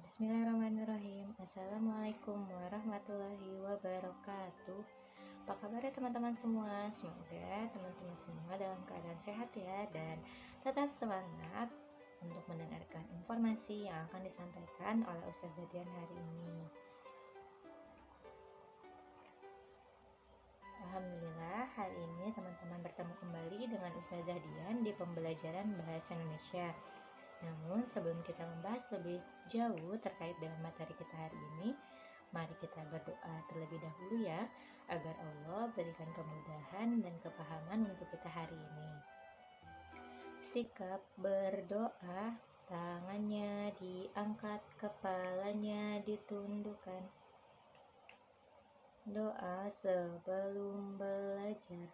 Bismillahirrahmanirrahim. Assalamualaikum warahmatullahi wabarakatuh. Apa kabar ya teman-teman semua? Semoga teman-teman semua dalam keadaan sehat ya, dan tetap semangat untuk mendengarkan informasi yang akan disampaikan oleh Ustazah Dian hari ini. Alhamdulillah, hari ini teman-teman bertemu kembali dengan Ustazah Dian di pembelajaran Bahasa Indonesia. Namun sebelum kita membahas lebih jauh terkait dengan materi kita hari ini, mari kita berdoa terlebih dahulu ya, agar Allah berikan kemudahan dan kepahaman untuk kita hari ini. Sikap berdoa, tangannya diangkat, kepalanya ditundukkan. Doa sebelum belajar.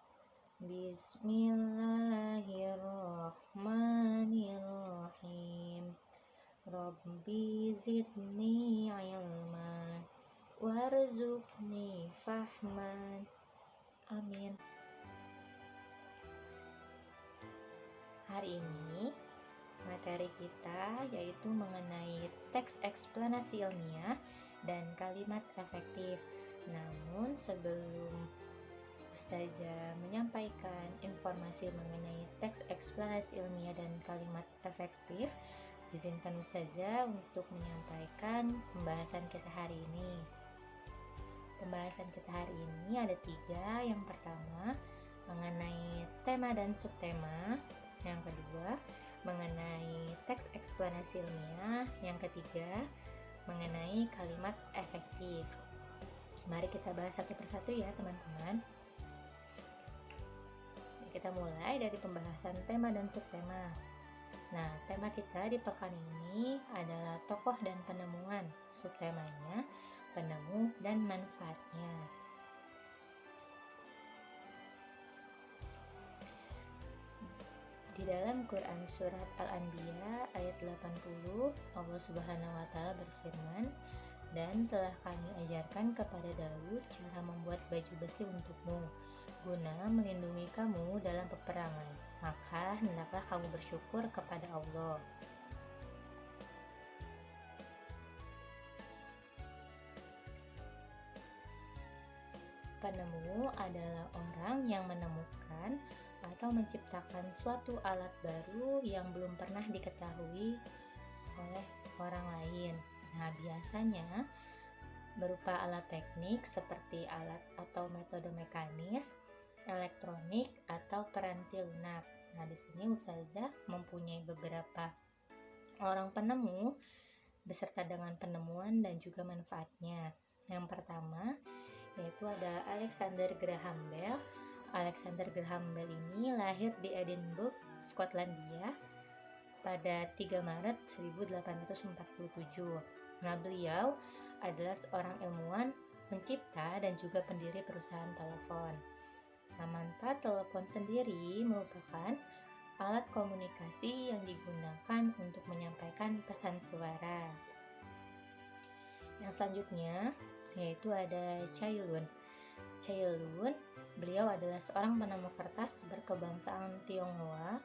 Bismillahirrahmanirrahim. Rabbi zidni ilman warzuqni fahman. Amin. Hari ini materi kita yaitu mengenai teks eksplanasi ilmiah dan kalimat efektif. Namun sebelum Ustazah menyampaikan informasi mengenai teks eksplanasi ilmiah dan kalimat efektif, izinkan Ustazah untuk menyampaikan pembahasan kita hari ini. Pembahasan kita hari ini ada 3. Yang pertama, mengenai tema dan subtema. Yang kedua, mengenai teks eksplanasi ilmiah. Yang ketiga, mengenai kalimat efektif. Mari kita bahas satu persatu ya teman-teman. Kita mulai dari pembahasan tema dan subtema. Nah, tema kita di pekan ini adalah tokoh dan penemuan. Subtemanya, penemu dan manfaatnya. Di dalam Quran surat Al-Anbiya ayat 80, Allah Subhanahu wa taala berfirman, "Dan telah kami ajarkan kepada Daud cara membuat baju besi untukmu, guna melindungi kamu dalam peperangan. Maka hendaklah kamu bersyukur kepada Allah." Penemu adalah orang yang menemukan atau menciptakan suatu alat baru yang belum pernah diketahui oleh orang lain. Nah, biasanya berupa alat teknik seperti alat atau metode mekanis, elektronik, atau peranti lunak. Nah, di sini Ustazah mempunyai beberapa orang penemu beserta dengan penemuan dan juga manfaatnya. Yang pertama yaitu ada Alexander Graham Bell. Alexander Graham Bell ini lahir di Edinburgh, Skotlandia pada 3 Maret 1847. Nah, beliau adalah seorang ilmuwan, pencipta, dan juga pendiri perusahaan telepon. Nah, manfaat telepon sendiri merupakan alat komunikasi yang digunakan untuk menyampaikan pesan suara. Yang selanjutnya yaitu ada Cai Lun. Cai Lun, beliau adalah seorang penemu kertas berkebangsaan Tionghoa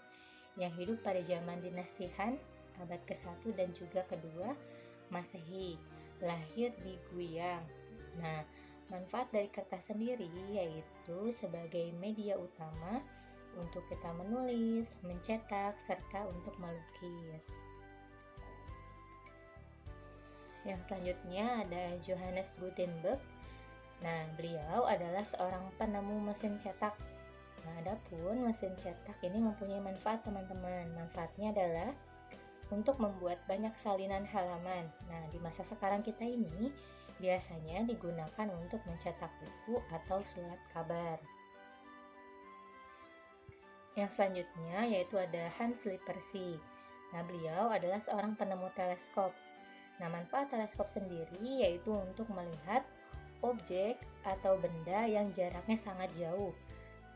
yang hidup pada zaman dinasti Han abad ke-1 dan juga ke-2 Masehi, lahir di Guiyang. Nah, manfaat dari kertas sendiri yaitu sebagai media utama untuk kita menulis, mencetak, serta untuk melukis. Yang selanjutnya ada Johannes Gutenberg. Nah, beliau adalah seorang penemu mesin cetak. Nah, adapun mesin cetak ini mempunyai manfaat teman-teman. Manfaatnya adalah untuk membuat banyak salinan halaman. Nah, di masa sekarang kita ini biasanya digunakan untuk mencetak buku atau surat kabar. Yang selanjutnya yaitu ada Hans Lippershey. Nah, beliau adalah seorang penemu teleskop. Nah, manfaat teleskop sendiri yaitu untuk melihat objek atau benda yang jaraknya sangat jauh.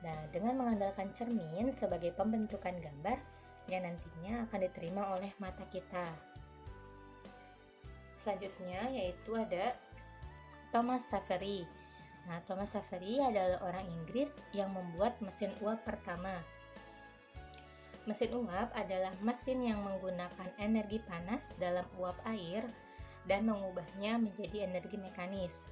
Nah, dengan mengandalkan cermin sebagai pembentukan gambar yang nantinya akan diterima oleh mata kita. Selanjutnya yaitu ada Thomas Savery. Nah, Thomas Savery adalah orang Inggris yang membuat mesin uap pertama. Mesin uap adalah mesin yang menggunakan energi panas dalam uap air dan mengubahnya menjadi energi mekanis.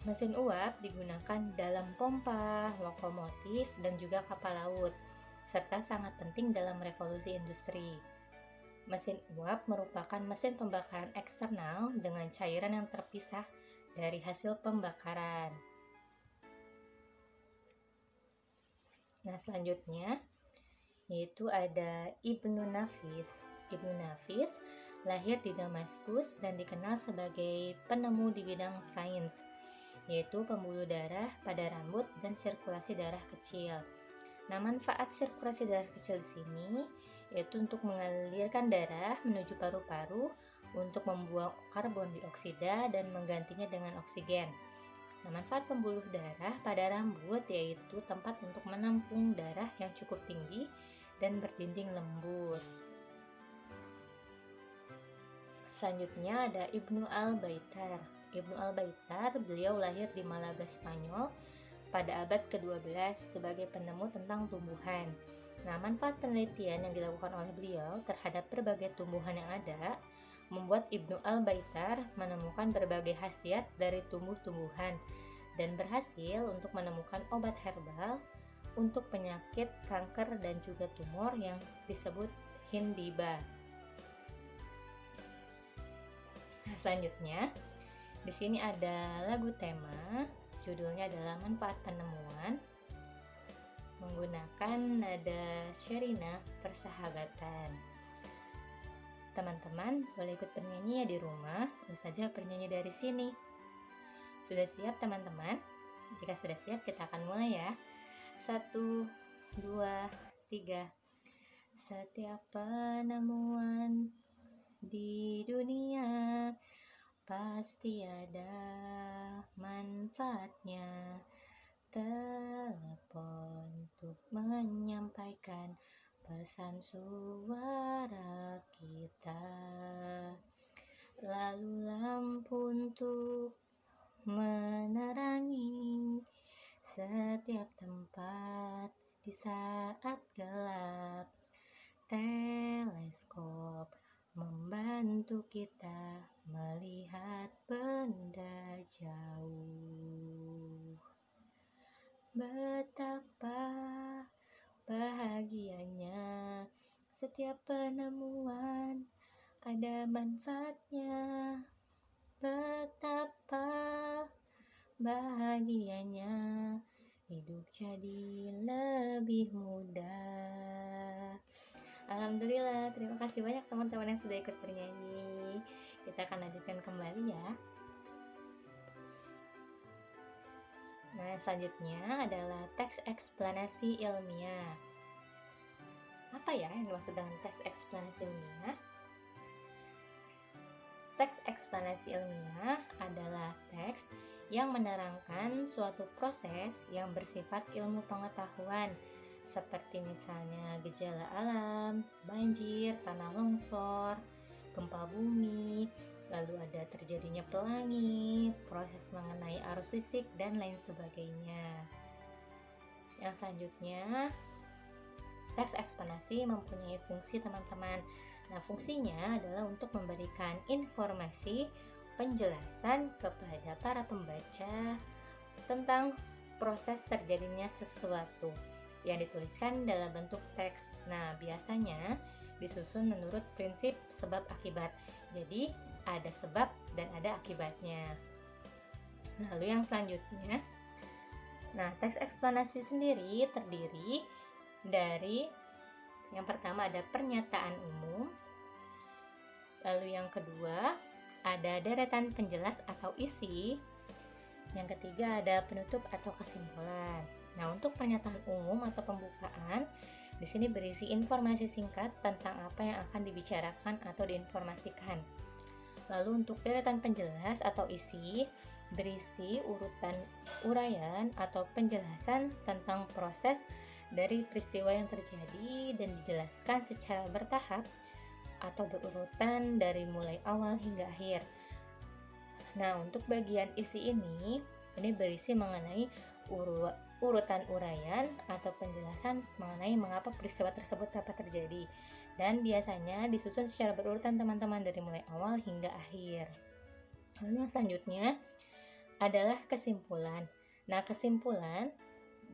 Mesin uap digunakan dalam pompa, lokomotif, dan juga kapal laut, serta sangat penting dalam revolusi industri. Mesin uap merupakan mesin pembakaran eksternal dengan cairan yang terpisah dari hasil pembakaran. Nah, selanjutnya yaitu ada Ibnu Nafis. Ibnu Nafis lahir di Damaskus dan dikenal sebagai penemu di bidang sains, yaitu pembuluh darah pada rambut dan sirkulasi darah kecil. Nah, manfaat sirkulasi darah kecil di sini yaitu untuk mengalirkan darah menuju paru-paru untuk membuang karbon dioksida dan menggantinya dengan oksigen. Nah, manfaat pembuluh darah pada rambut yaitu tempat untuk menampung darah yang cukup tinggi dan berdinding lembut. Selanjutnya ada Ibnu Al-Baitar. Ibnu Al-Baitar, beliau lahir di Malaga, Spanyol pada abad ke-12 sebagai penemu tentang tumbuhan. Nah, manfaat penelitian yang dilakukan oleh beliau terhadap berbagai tumbuhan yang ada membuat Ibnu Al-Baitar menemukan berbagai khasiat dari tumbuh-tumbuhan dan berhasil untuk menemukan obat herbal untuk penyakit kanker dan juga tumor yang disebut Hindiba. Nah, selanjutnya di sini ada lagu tema, judulnya adalah Manfaat Penemuan, menggunakan nada Sherina Persahabatan. Teman-teman boleh ikut bernyanyi ya di rumah, Ustazah bernyanyi dari sini. Sudah siap teman-teman? Jika sudah siap kita akan mulai ya. 1, 2, 3. Setiap penemuan di dunia pasti ada manfaatnya. Telepon untuk menyampaikan pesan suara kita, lalu lampu untuk menerangi setiap tempat di saat gelap. Teleskop membantu kita melihat benda jauh. Betapa bahagianya setiap penemuan ada manfaatnya. Betapa bahagianya hidup jadi lebih mudah. Alhamdulillah, terima kasih banyak teman-teman yang sudah ikut bernyanyi. Kita akan lanjutkan kembali ya. Nah, selanjutnya adalah teks eksplanasi ilmiah. Apa ya yang dimaksud dengan teks eksplanasi ilmiah? Teks eksplanasi ilmiah adalah teks yang menerangkan suatu proses yang bersifat ilmu pengetahuan, seperti misalnya gejala alam, banjir, tanah longsor, gempa bumi, lalu ada terjadinya pelangi, proses mengenai arus listrik, dan lain sebagainya. Yang selanjutnya, teks eksplanasi mempunyai fungsi teman-teman. Nah, fungsinya adalah untuk memberikan informasi, penjelasan kepada para pembaca tentang proses terjadinya sesuatu yang dituliskan dalam bentuk teks. Nah, biasanya disusun menurut prinsip sebab akibat. Jadi, ada sebab dan ada akibatnya. Lalu yang selanjutnya, nah, teks eksplanasi sendiri terdiri dari yang pertama ada pernyataan umum, lalu yang kedua ada deretan penjelas atau isi, yang ketiga ada penutup atau kesimpulan. Nah, untuk pernyataan umum atau pembukaan, di sini berisi informasi singkat tentang apa yang akan dibicarakan atau diinformasikan. Lalu untuk deretan penjelas atau isi, berisi urutan uraian atau penjelasan tentang proses dari peristiwa yang terjadi dan dijelaskan secara bertahap atau berurutan dari mulai awal hingga akhir. Nah, untuk bagian isi ini berisi mengenai urutan uraian atau penjelasan mengenai mengapa peristiwa tersebut dapat terjadi. dan biasanya disusun secara berurutan teman-teman dari mulai awal hingga akhir. Lalu yang selanjutnya adalah kesimpulan. Nah, kesimpulan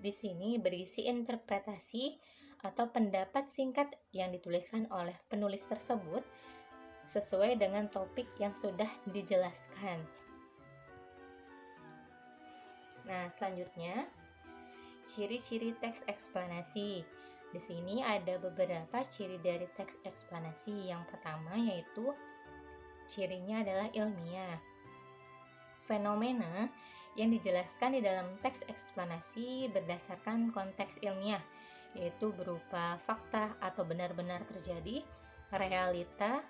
di sini berisi interpretasi atau pendapat singkat yang dituliskan oleh penulis tersebut sesuai dengan topik yang sudah dijelaskan. Nah, selanjutnya ciri-ciri teks eksplanasi. Di sini ada beberapa ciri dari teks eksplanasi. Yang pertama yaitu cirinya adalah ilmiah. Fenomena yang dijelaskan di dalam teks eksplanasi berdasarkan konteks ilmiah, yaitu berupa fakta atau benar-benar terjadi, realita,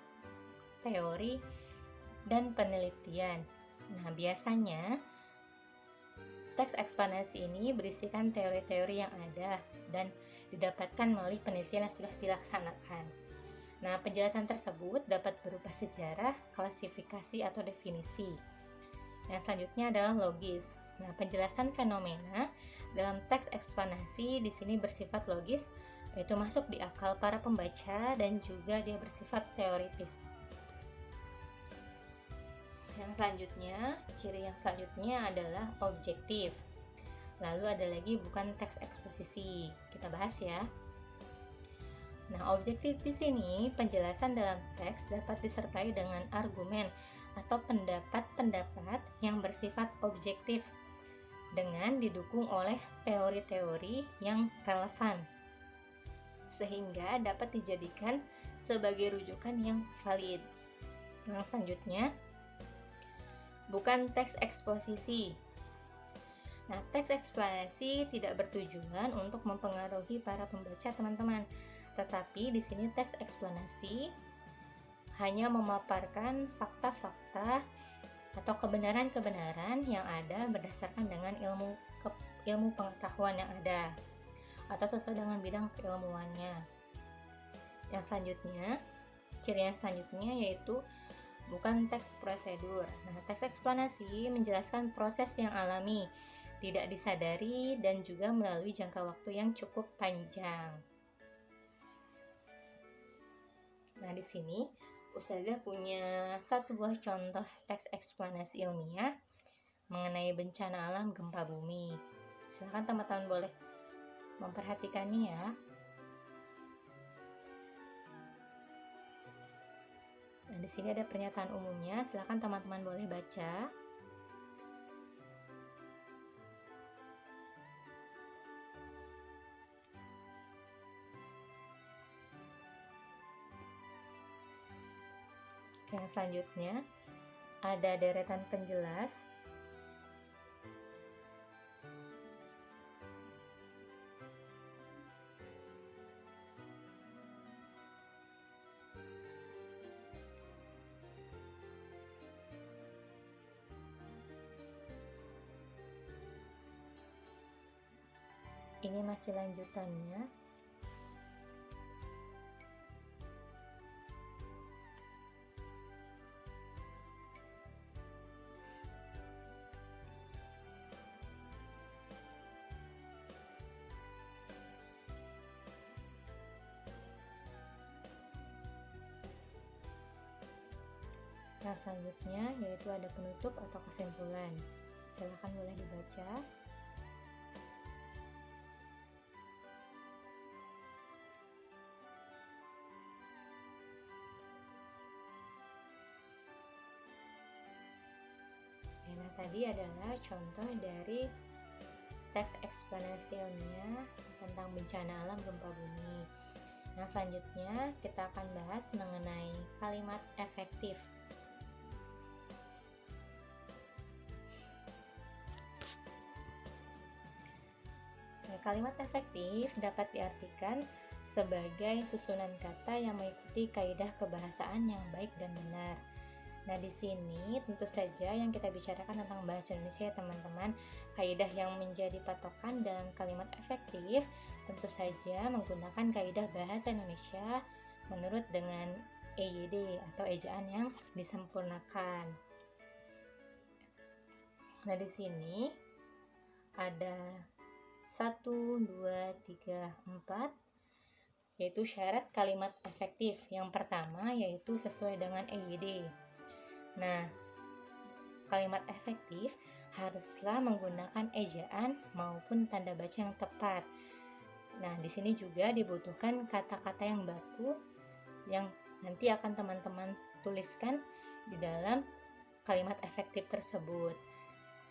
teori, dan penelitian. Nah, biasanya teks eksplanasi ini berisikan teori-teori yang ada dan didapatkan melalui penelitian yang sudah dilaksanakan. Nah, penjelasan tersebut dapat berupa sejarah, klasifikasi, atau definisi. Yang selanjutnya adalah logis. Nah, penjelasan fenomena dalam teks eksplanasi di sini bersifat logis, yaitu masuk di akal para pembaca dan juga dia bersifat teoritis. Ciri yang selanjutnya adalah objektif. Lalu ada lagi bukan teks eksposisi. Kita bahas ya. Nah, objektif di sini penjelasan dalam teks dapat disertai dengan argumen atau pendapat-pendapat yang bersifat objektif dengan didukung oleh teori-teori yang relevan sehingga dapat dijadikan sebagai rujukan yang valid. Yang selanjutnya bukan teks eksposisi. Nah, teks eksplanasi tidak bertujuan untuk mempengaruhi para pembaca teman-teman, tetapi di sini teks eksplanasi hanya memaparkan fakta-fakta atau kebenaran-kebenaran yang ada berdasarkan dengan ilmu pengetahuan yang ada atau sesuai dengan bidang keilmuannya. Ciri yang selanjutnya yaitu bukan teks prosedur. Nah, teks eksplanasi menjelaskan proses yang alami, tidak disadari, dan juga melalui jangka waktu yang cukup panjang. Nah, di sini Ustazah punya satu buah contoh teks eksplanasi ilmiah mengenai bencana alam gempa bumi. Silakan teman-teman boleh memperhatikannya ya. Nah, di sini ada pernyataan umumnya, silakan teman-teman boleh baca. Yang selanjutnya ada deretan penjelas. Ini masih lanjutannya. Yang selanjutnya yaitu ada penutup atau kesimpulan. Silakan boleh dibaca. Nah, tadi adalah contoh dari teks eksplanasi ilmiah tentang bencana alam gempa bumi. Nah, selanjutnya kita akan bahas mengenai kalimat efektif. Nah, kalimat efektif dapat diartikan sebagai susunan kata yang mengikuti kaidah kebahasaan yang baik dan benar. Nah, di sini tentu saja yang kita bicarakan tentang bahasa Indonesia ya teman-teman. Kaidah yang menjadi patokan dalam kalimat efektif tentu saja menggunakan kaidah bahasa Indonesia menurut dengan EYD atau ejaan yang disempurnakan. Nah, di sini ada 1, 2, 3, 4 yaitu syarat kalimat efektif. Yang pertama yaitu sesuai dengan EYD. Nah, kalimat efektif haruslah menggunakan ejaan maupun tanda baca yang tepat. Nah, di sini juga dibutuhkan kata-kata yang baku yang nanti akan teman-teman tuliskan di dalam kalimat efektif tersebut.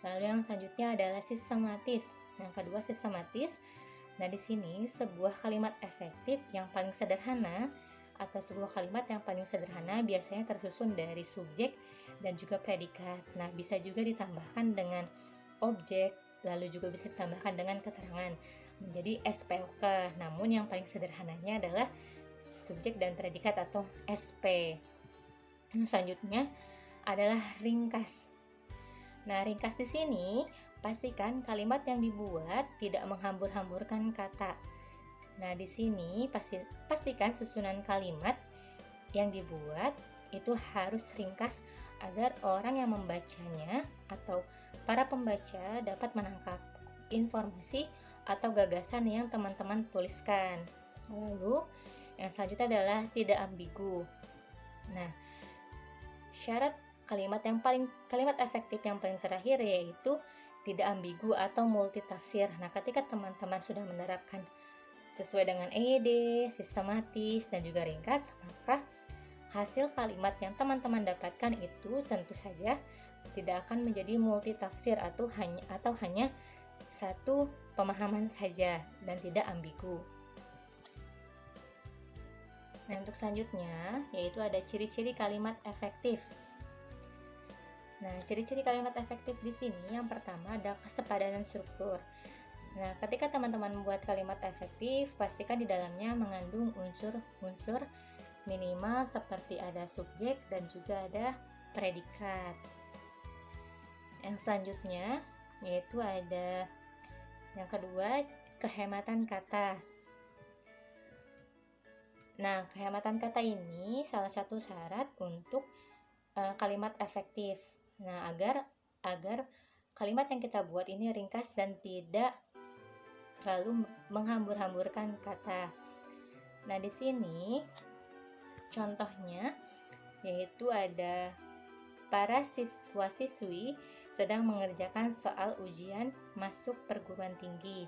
Lalu yang selanjutnya adalah sistematis. Yang kedua sistematis. Nah, di sini sebuah kalimat efektif yang paling sederhana atau sebuah kalimat yang paling sederhana biasanya tersusun dari subjek dan juga predikat. Nah, bisa juga ditambahkan dengan objek, lalu juga bisa ditambahkan dengan keterangan menjadi SPOK. Namun yang paling sederhananya adalah subjek dan predikat atau SP. Selanjutnya adalah ringkas. Nah, ringkas di sini pastikan kalimat yang dibuat tidak menghambur-hamburkan kata. Nah, di sini pastikan susunan kalimat yang dibuat itu harus ringkas agar orang yang membacanya atau para pembaca dapat menangkap informasi atau gagasan yang teman-teman tuliskan. Lalu, yang selanjutnya adalah tidak ambigu. Nah, syarat kalimat efektif yang paling terakhir yaitu tidak ambigu atau multitafsir. Nah, ketika teman-teman sudah menerapkan sesuai dengan EYD, sistematis, dan juga ringkas, maka hasil kalimat yang teman-teman dapatkan itu tentu saja tidak akan menjadi multitafsir atau hanya satu pemahaman saja dan tidak ambigu. Nah, untuk selanjutnya yaitu ada ciri-ciri kalimat efektif. Nah, ciri-ciri kalimat efektif di sini yang pertama ada kesepadanan struktur. Nah, ketika teman-teman membuat kalimat efektif, pastikan di dalamnya mengandung unsur-unsur minimal seperti ada subjek dan juga ada predikat. Yang selanjutnya yaitu ada yang kedua, kehematan kata. Nah, kehematan kata ini salah satu syarat untuk kalimat efektif. Nah, agar kalimat yang kita buat ini ringkas dan tidak terlalu menghambur-hamburkan kata. Nah, di sini contohnya yaitu ada para siswa-siswi sedang mengerjakan soal ujian masuk perguruan tinggi.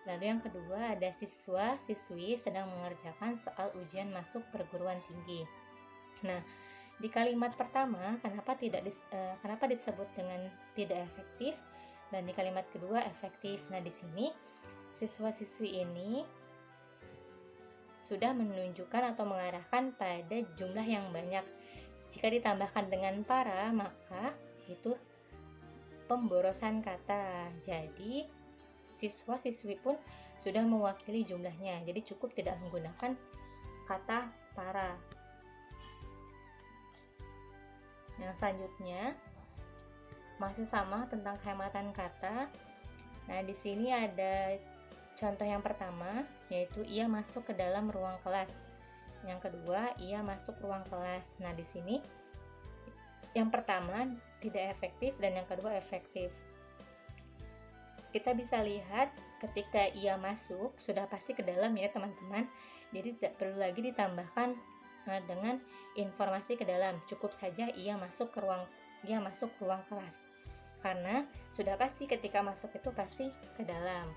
Lalu yang kedua ada siswa-siswi sedang mengerjakan soal ujian masuk perguruan tinggi. Nah, di kalimat pertama kenapa disebut dengan tidak efektif dan di kalimat kedua efektif. Nah, di sini siswa-siswi ini sudah menunjukkan atau mengarahkan pada jumlah yang banyak. Jika ditambahkan dengan para, maka itu pemborosan kata. Jadi siswa-siswi pun sudah mewakili jumlahnya. Jadi cukup tidak menggunakan kata para. Yang selanjutnya masih sama tentang kehematan kata. Nah, di sini ada contoh yang pertama yaitu ia masuk ke dalam ruang kelas. Yang kedua, ia masuk ruang kelas. Nah, di sini yang pertama tidak efektif dan yang kedua efektif. Kita bisa lihat ketika ia masuk sudah pasti ke dalam ya, teman-teman. Jadi tidak perlu lagi ditambahkan dengan informasi ke dalam. Cukup saja ia masuk ruang kelas. Karena sudah pasti ketika masuk itu pasti ke dalam.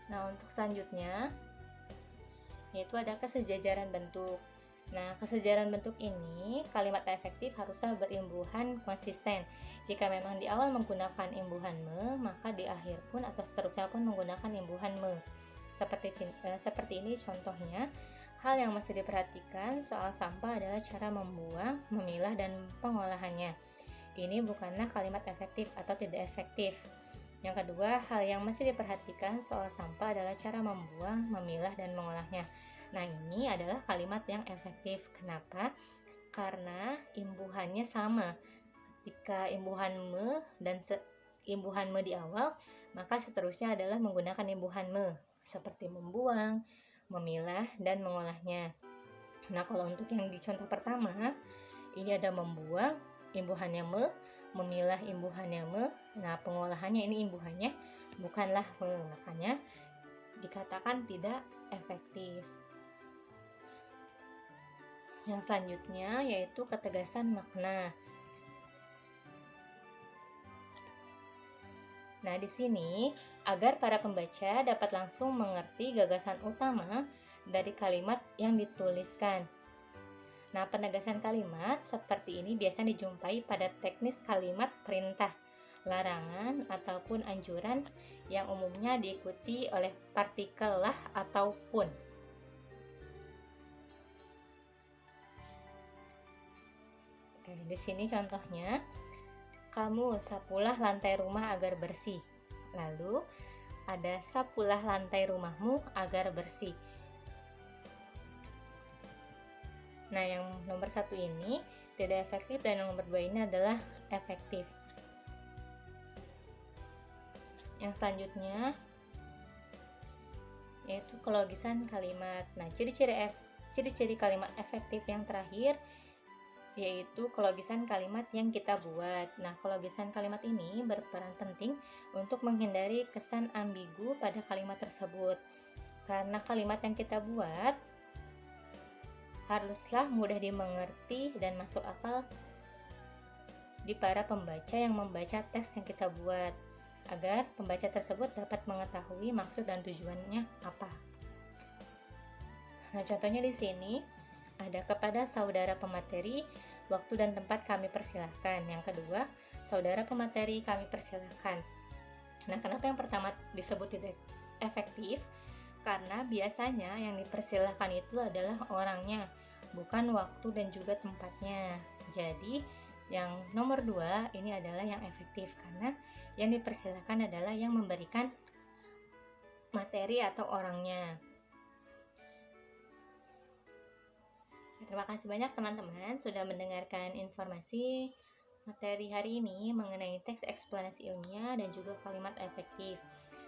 Nah, untuk selanjutnya yaitu ada kesejajaran bentuk. Nah, kesejajaran bentuk ini kalimat efektif haruslah berimbuhan konsisten. Jika memang di awal menggunakan imbuhan me, maka di akhir pun atau seterusnya pun menggunakan imbuhan me. Seperti ini contohnya. Hal yang mesti diperhatikan soal sampah adalah cara membuang, memilah, dan pengolahannya. Ini bukanlah kalimat efektif atau tidak efektif. Yang kedua, hal yang mesti diperhatikan soal sampah adalah cara membuang, memilah, dan mengolahnya. Nah, ini adalah kalimat yang efektif. Kenapa? Karena imbuhannya sama. Ketika imbuhan me dan imbuhan me di awal, maka seterusnya adalah menggunakan imbuhan me, seperti membuang, memilah, dan mengolahnya. Nah, kalau untuk yang di contoh pertama, ini ada membuang, imbuhannya me, memilah, imbuhannya me. Nah, pengolahannya ini imbuhannya bukanlah me. Makanya dikatakan tidak efektif. Yang selanjutnya yaitu ketegasan makna. Nah, di sini agar para pembaca dapat langsung mengerti gagasan utama dari kalimat yang dituliskan. Nah, penegasan kalimat seperti ini biasa dijumpai pada teknis kalimat perintah, larangan, ataupun anjuran yang umumnya diikuti oleh partikel lah ataupun. Oke, di sini contohnya, kamu sapulah lantai rumah agar bersih. Lalu ada sapulah lantai rumahmu agar bersih. Nah, yang nomor 1 ini tidak efektif dan yang nomor 2 ini adalah efektif. Yang selanjutnya yaitu kelogisan kalimat. Nah, ciri-ciri kalimat efektif yang terakhir yaitu kelogisan kalimat yang kita buat. Nah, kelogisan kalimat ini berperan penting untuk menghindari kesan ambigu pada kalimat tersebut. Karena kalimat yang kita buat haruslah mudah dimengerti dan masuk akal di para pembaca yang membaca teks yang kita buat, agar pembaca tersebut dapat mengetahui maksud dan tujuannya apa. Nah, contohnya di sini ada kepada saudara pemateri, waktu dan tempat kami persilahkan. Yang kedua, saudara pemateri kami persilahkan. Nah, kenapa yang pertama disebut tidak efektif? Karena biasanya yang dipersilahkan itu adalah orangnya, bukan waktu dan juga tempatnya. Jadi, yang nomor 2 ini adalah yang efektif, karena yang dipersilahkan adalah yang memberikan materi atau orangnya. Terima kasih banyak teman-teman sudah mendengarkan informasi materi hari ini mengenai teks eksplanasi ilmiah dan juga kalimat efektif.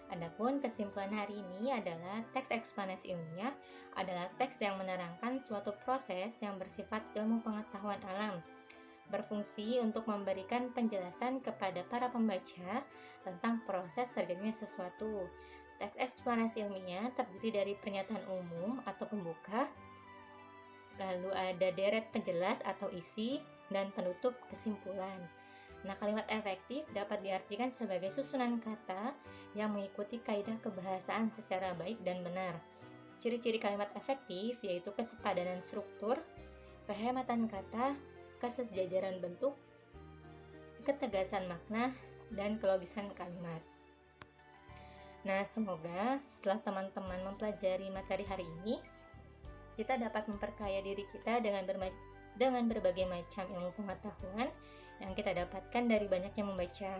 Adapun kesimpulan hari ini adalah teks eksplanasi ilmiah adalah teks yang menerangkan suatu proses yang bersifat ilmu pengetahuan alam, berfungsi untuk memberikan penjelasan kepada para pembaca tentang proses terjadinya sesuatu. Teks eksplanasi ilmiah terdiri dari pernyataan umum atau pembuka, lalu ada deret penjelas atau isi, dan penutup kesimpulan. Nah, kalimat efektif dapat diartikan sebagai susunan kata yang mengikuti kaidah kebahasaan secara baik dan benar. Ciri-ciri kalimat efektif yaitu kesepadanan struktur, kehematan kata, kesejajaran bentuk, ketegasan makna, dan kelogisan kalimat. Nah, semoga setelah teman-teman mempelajari materi hari ini, kita dapat memperkaya diri kita dengan berbagai macam ilmu pengetahuan yang kita dapatkan dari banyaknya membaca.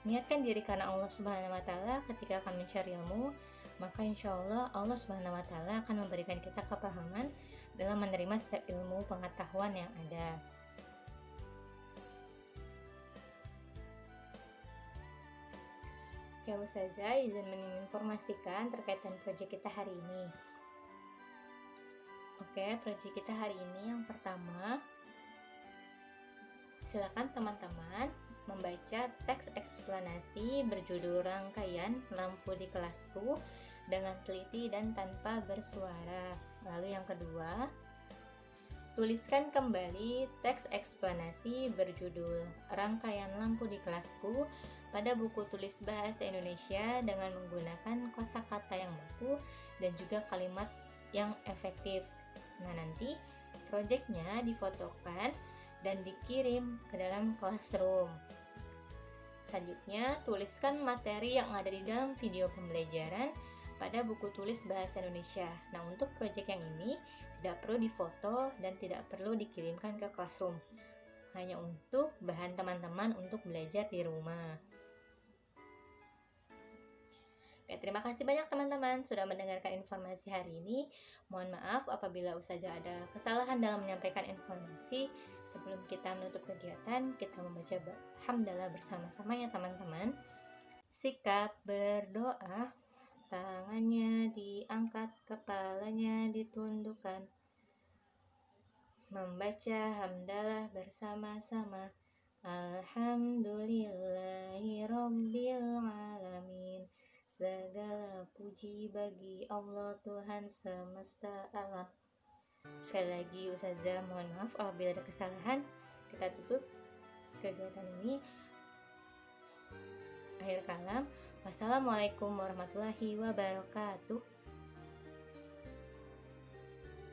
Niatkan diri karena Allah Subhanahu wa Ta'ala ketika akan mencari ilmu, maka insya Allah Subhanahu wa Ta'ala akan memberikan kita kepahaman dalam menerima setiap ilmu pengetahuan yang ada. Oke, Ustazah izin menginformasikan terkait dengan proyek kita hari ini. Oke, proyek kita hari ini yang pertama, silakan teman-teman membaca teks eksplanasi berjudul Rangkaian Lampu di Kelasku dengan teliti dan tanpa bersuara. Lalu yang kedua, tuliskan kembali teks eksplanasi berjudul Rangkaian Lampu di Kelasku pada buku tulis bahasa Indonesia dengan menggunakan kosakata yang baku dan juga kalimat yang efektif. Nah, nanti proyeknya difotokan dan dikirim ke dalam classroom. Selanjutnya, tuliskan materi yang ada di dalam video pembelajaran pada buku tulis bahasa Indonesia. Nah, untuk proyek yang ini tidak perlu difoto dan tidak perlu dikirimkan ke classroom. Hanya untuk bahan teman-teman untuk belajar di rumah. Oke, terima kasih banyak teman-teman sudah mendengarkan informasi hari ini. Mohon maaf apabila Ustazah ada kesalahan dalam menyampaikan informasi. Sebelum kita menutup kegiatan, kita membaca hamdalah bersama-sama ya teman-teman. Sikap berdoa, tangannya diangkat, kepalanya ditundukkan. Membaca hamdalah bersama-sama. Alhamdulillahi Rabbil Alamin. Segala puji bagi Allah Tuhan semesta alam. Sekali lagi Ustazah mohon maaf apabila ada kesalahan. Kita tutup kegiatan ini. Akhir kalam, wassalamualaikum warahmatullahi wabarakatuh.